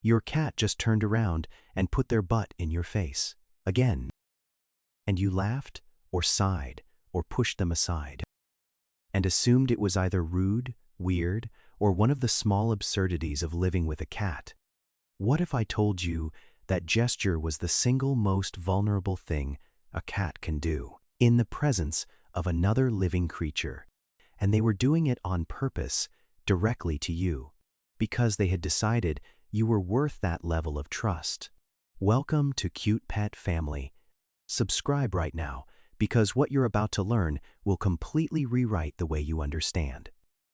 Your cat just turned around and put their butt in your face, again. And you laughed, or sighed, or pushed them aside, and assumed it was either rude, weird, or one of the small absurdities of living with a cat. What if I told you that gesture was the single most vulnerable thing a cat can do in the presence of another living creature? And they were doing it on purpose, directly to you, because they had decided you were worth that level of trust. Welcome to Cute Pet Family. Subscribe right now, because what you're about to learn will completely rewrite the way you understand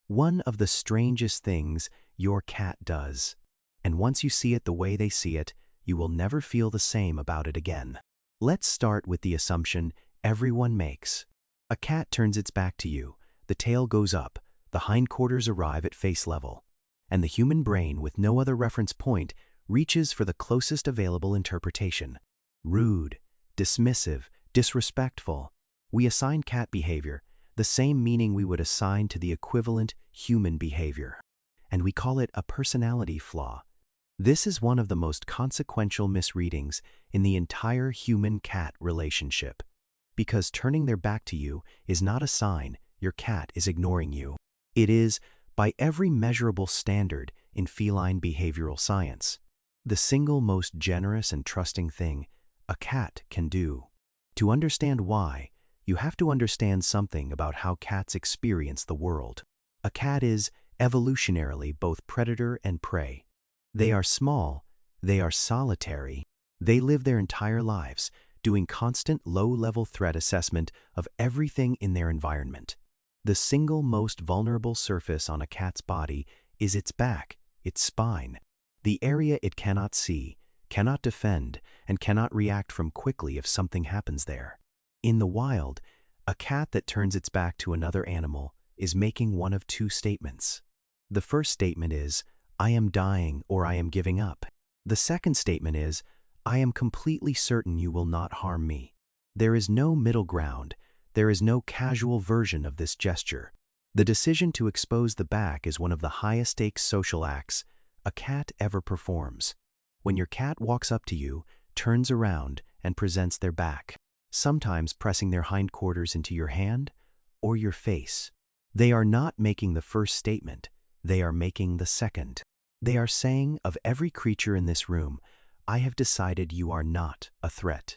one of the strangest things your cat does. And once you see it the way they see it, you will never feel the same about it again. Let's start with the assumption everyone makes. A cat turns its back to you, the tail goes up, the hindquarters arrive at face level, and the human brain, with no other reference point, reaches for the closest available interpretation. Rude, dismissive, disrespectful. We assign cat behavior the same meaning we would assign to the equivalent human behavior, and we call it a personality flaw. This is one of the most consequential misreadings in the entire human-cat relationship, because turning their back to you is not a sign your cat is ignoring you. It is, by every measurable standard in feline behavioral science, the single most generous and trusting thing a cat can do. To understand why, you have to understand something about how cats experience the world. A cat is, evolutionarily, both predator and prey. They are small, they are solitary, they live their entire lives doing constant low-level threat assessment of everything in their environment. The single most vulnerable surface on a cat's body is its back, its spine, the area it cannot see, cannot defend, and cannot react from quickly if something happens there. In the wild, a cat that turns its back to another animal is making one of two statements. The first statement is, I am dying, or I am giving up. The second statement is, I am completely certain you will not harm me. There is no middle ground. There is no casual version of this gesture. The decision to expose the back is one of the highest-stakes social acts a cat ever performs. When your cat walks up to you, turns around, and presents their back, sometimes pressing their hindquarters into your hand or your face, they are not making the first statement, they are making the second. They are saying of every creature in this room, I have decided you are not a threat.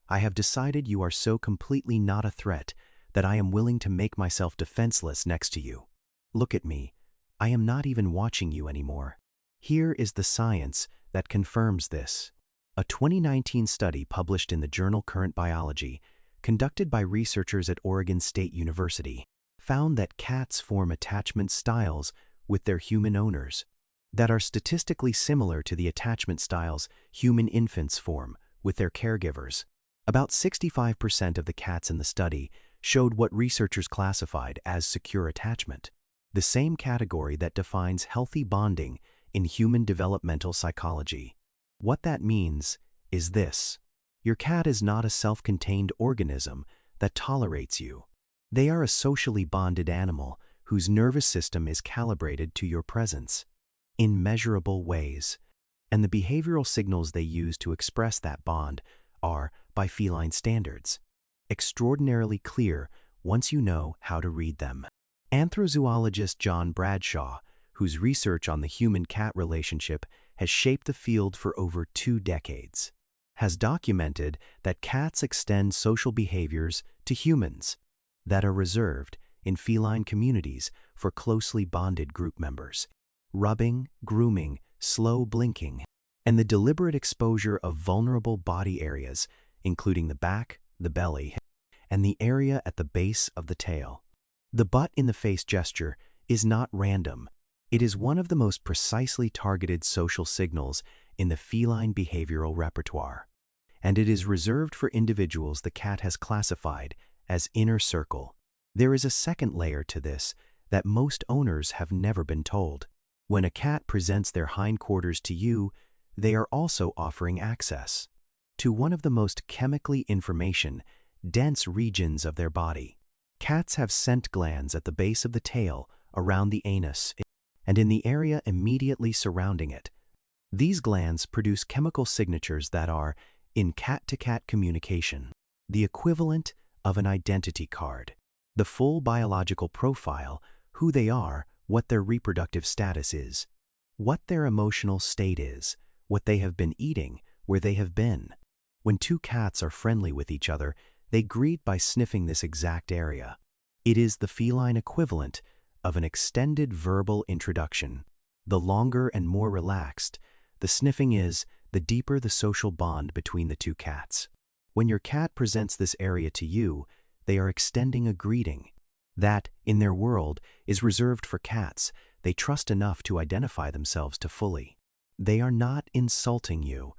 I have decided you are so completely not a threat that I am willing to make myself defenseless next to you. Look at me. I am not even watching you anymore. Here is the science that confirms this. A 2019 study published in the journal Current Biology, conducted by researchers at Oregon State University, found that cats form attachment styles with their human owners that are statistically similar to the attachment styles human infants form with their caregivers. About 65% of the cats in the study showed what researchers classified as secure attachment, the same category that defines healthy bonding in human developmental psychology. What that means is this: your cat is not a self-contained organism that tolerates you. They are a socially bonded animal whose nervous system is calibrated to your presence in measurable ways, and the behavioral signals they use to express that bond are, by feline standards, extraordinarily clear once you know how to read them. Anthrozoologist John Bradshaw, whose research on the human-cat relationship has shaped the field for over 2 decades, has documented that cats extend social behaviors to humans that are reserved in feline communities for closely bonded group members. Rubbing, grooming, slow blinking, and the deliberate exposure of vulnerable body areas, including the back, the belly, and the area at the base of the tail. The butt in the face gesture is not random. It is one of the most precisely targeted social signals in the feline behavioral repertoire, and it is reserved for individuals the cat has classified as inner circle. There is a second layer to this that most owners have never been told. When a cat presents their hindquarters to you, they are also offering access to one of the most chemically dense regions of their body. Cats have scent glands at the base of the tail, around the anus, and in the area immediately surrounding it. These glands produce chemical signatures that are, in cat-to-cat communication, the equivalent of an identity card. The full biological profile, who they are, what their reproductive status is, what their emotional state is, what they have been eating, where they have been. When two cats are friendly with each other, they greet by sniffing this exact area. It is the feline equivalent of an extended verbal introduction. The longer and more relaxed the sniffing is, the deeper the social bond between the two cats. When your cat presents this area to you, they are extending a greeting. That, in their world, is reserved for cats they trust enough to identify themselves to fully. They are not insulting you.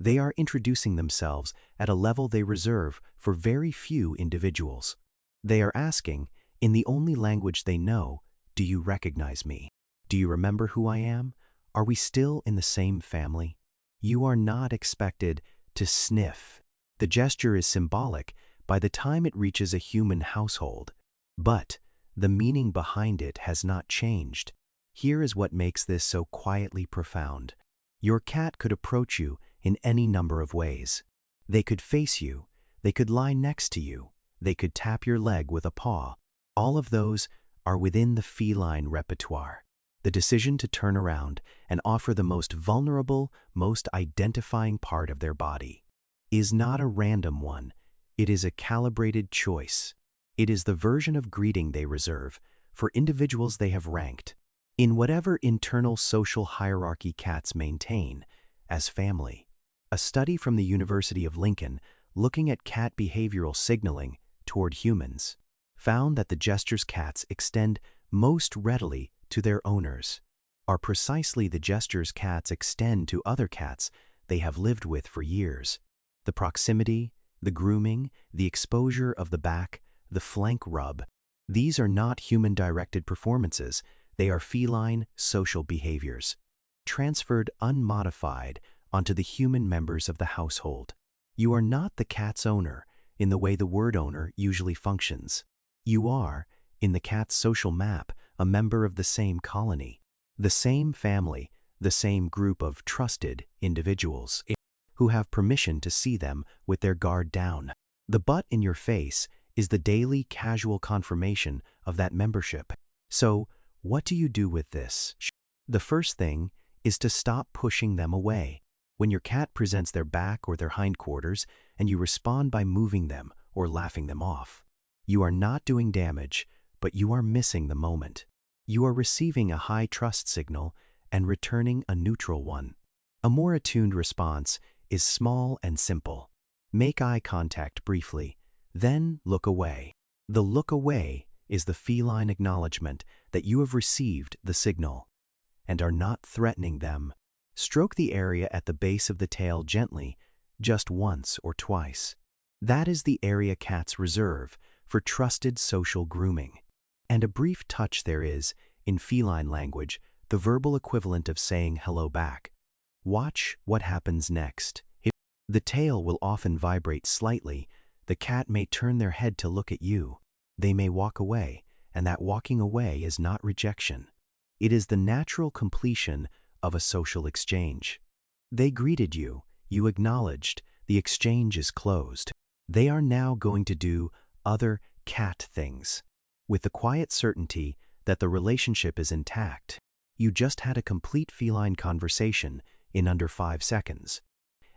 They are introducing themselves at a level they reserve for very few individuals. They are asking, in the only language they know, do you recognize me? Do you remember who I am? Are we still in the same family? You are not expected to sniff. The gesture is symbolic by the time it reaches a human household. But the meaning behind it has not changed. Here is what makes this so quietly profound. Your cat could approach you in any number of ways. They could face you. They could lie next to you. They could tap your leg with a paw. All of those are within the feline repertoire. The decision to turn around and offer the most vulnerable, most identifying part of their body is not a random one. It is a calibrated choice. It is the version of greeting they reserve for individuals they have ranked, in whatever internal social hierarchy cats maintain, as family. A study from the University of Lincoln, looking at cat behavioral signaling toward humans, found that the gestures cats extend most readily to their owners are precisely the gestures cats extend to other cats they have lived with for years. The proximity, the grooming, the exposure of the back, the flank rub. These are not human-directed performances. They are feline social behaviors, transferred unmodified onto the human members of the household. You are not the cat's owner in the way the word owner usually functions. You are, in the cat's social map, a member of the same colony, the same family, the same group of trusted individuals who have permission to see them with their guard down. The butt in your face is the daily casual confirmation of that membership. So, what do you do with this? The first thing is to stop pushing them away. When your cat presents their back or their hindquarters and you respond by moving them or laughing them off, you are not doing damage, but you are missing the moment. You are receiving a high trust signal and returning a neutral one. A more attuned response is small and simple. Make eye contact briefly, then look away. The look away is the feline acknowledgement that you have received the signal and are not threatening them. Stroke the area at the base of the tail gently, just once or twice. That is the area cats reserve for trusted social grooming. And a brief touch there is, in feline language, the verbal equivalent of saying hello back. Watch what happens next. The tail will often vibrate slightly. The cat may turn their head to look at you. They may walk away, and that walking away is not rejection. It is the natural completion of a social exchange. They greeted you, you acknowledged, the exchange is closed. They are now going to do other cat things. With the quiet certainty that the relationship is intact, you just had a complete feline conversation in under 5 seconds,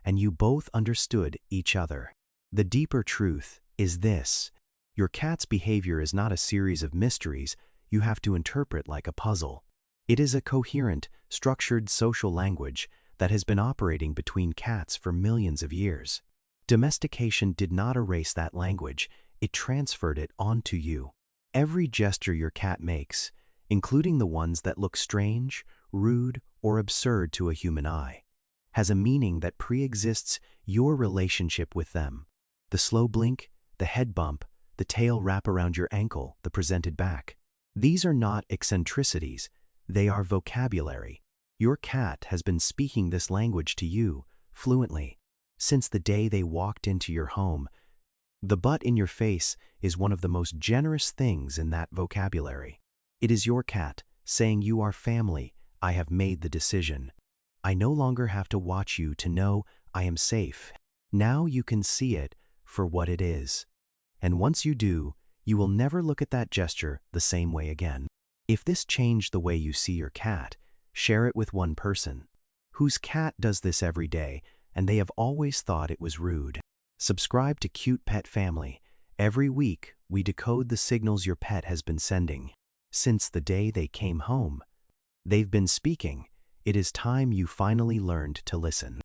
and you both understood each other. The deeper truth is this: your cat's behavior is not a series of mysteries you have to interpret like a puzzle. It is a coherent, structured social language that has been operating between cats for millions of years. Domestication did not erase that language, it transferred it onto you. Every gesture your cat makes, including the ones that look strange, rude, or absurd to a human eye, has a meaning that pre-exists your relationship with them. The slow blink, the head bump, the tail wrap around your ankle, the presented back. These are not eccentricities, they are vocabulary. Your cat has been speaking this language to you fluently since the day they walked into your home. The butt in your face is one of the most generous things in that vocabulary. It is your cat saying, "You are family, I have made the decision." I no longer have to watch you to know I am safe. Now you can see it for what it is. And once you do, you will never look at that gesture the same way again. If this changed the way you see your cat, share it with one person whose cat does this every day and they have always thought it was rude. Subscribe to Cute Pet Family. Every week, we decode the signals your pet has been sending. Since the day they came home, they've been speaking. It is time you finally learned to listen.